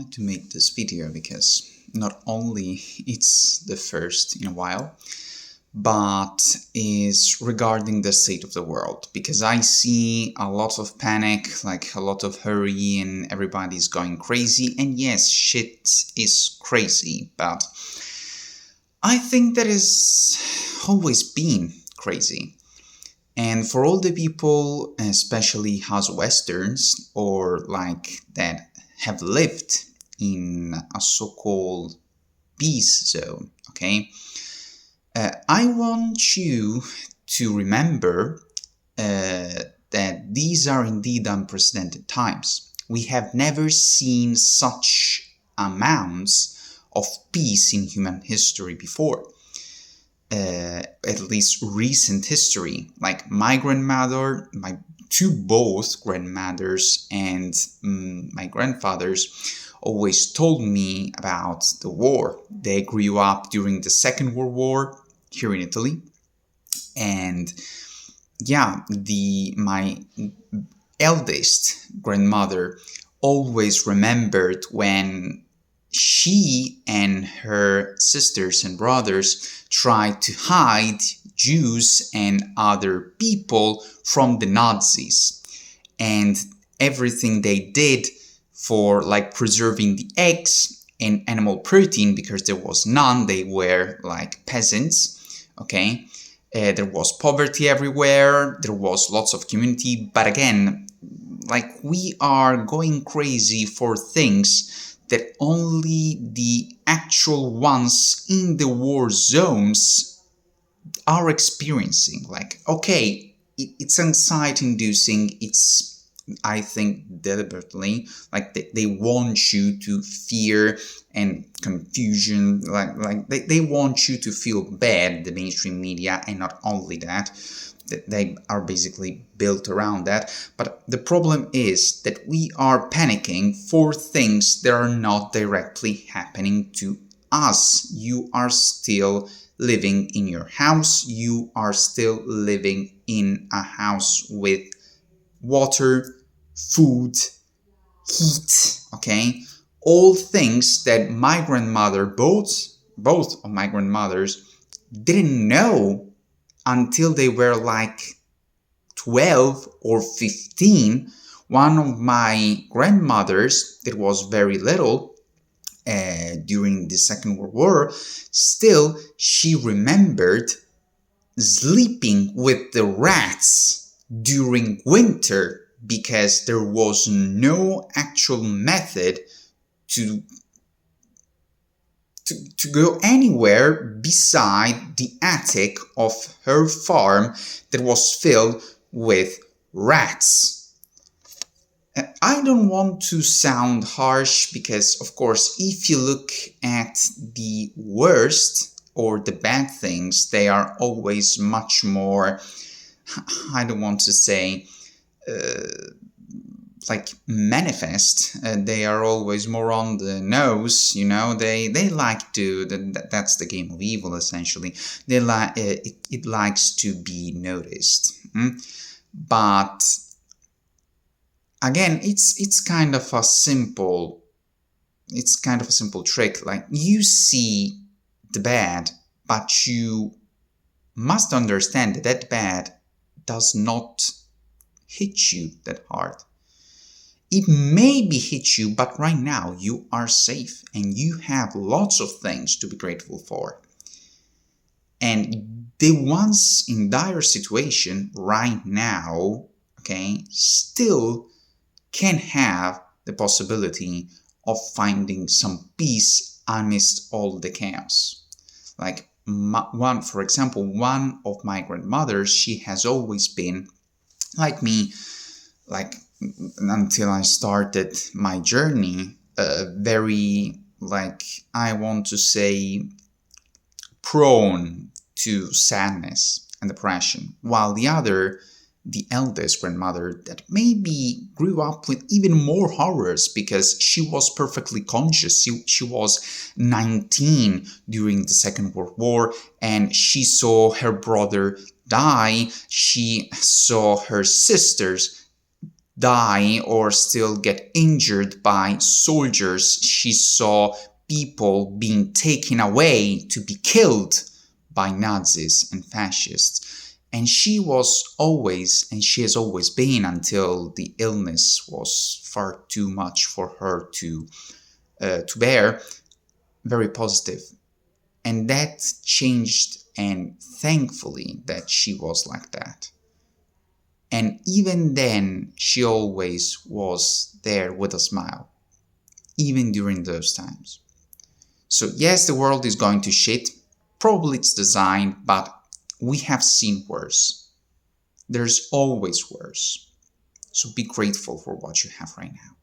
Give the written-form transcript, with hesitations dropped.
wanted to make this video because not only it's the first in a while, but is regarding the state of the world, because I see a lot of panic, like a lot of hurry, and everybody's going crazy. And yes, shit is crazy, but I think that has always been crazy. And for all the people, especially us Westerns, or like that have lived in a so-called peace zone, okay? I want you to remember that these are indeed unprecedented times. We have never seen such amounts of peace in human history before. At least recent history. Like my grandmother, my both grandmothers and my grandfathers always told me about the war. They grew up during the Second World War here in Italy, and yeah, my eldest grandmother always remembered when she and her sisters and brothers tried to hide Jews and other people from the Nazis, and everything they did for like preserving the eggs and animal protein, because there was none, they were like peasants, okay? There was poverty everywhere, there was lots of community, but again, like we are going crazy for things that only the actual ones in the war zones are experiencing. Like, okay, it's anxiety-inducing, it's, I think, deliberately, like they want you to fear and confusion, like they want you to feel bad, the mainstream media, and not only that they are basically built around that. But the problem is that we are panicking for things that are not directly happening to us. You are still living in your house. You are still living in a house with water, food, heat, okay? All things that my grandmother, both of my grandmothers, didn't know until they were like 12 or 15. One of my grandmothers, that was very little during the Second World War, still she remembered sleeping with the rats during winter, because there was no actual method to go anywhere beside the attic of her farm that was filled with rats. I don't want to sound harsh, because of course if you look at the worst or the bad things, they are always much more, I don't want to say like manifest. They are always more on the nose, you know. They like to, that's the game of evil essentially. They like it likes to be noticed. But again, it's kind of a simple trick. Like, you see the bad, but you must understand that that bad does not hit you that hard. It maybe hit you, but right now you are safe and you have lots of things to be grateful for. And the ones in dire situation right now, okay, still can have the possibility of finding some peace amidst all the chaos. Like for example, one of my grandmothers, she has always been like me, like until I started my journey, very, like, I want to say, prone to sadness and depression, while the eldest grandmother, that maybe grew up with even more horrors, because she was perfectly conscious. She was 19 during the Second World War, and she saw her brother die. She saw her sisters die or still get injured by soldiers. She saw people being taken away to be killed by Nazis and fascists. And she was always, and she has always been until the illness was far too much for her to bear, very positive. And that changed, and thankfully that she was like that. And even then, she always was there with a smile, even during those times. So, yes, the world is going to shit. Probably it's designed, but we have seen worse. There's always worse. So be grateful for what you have right now.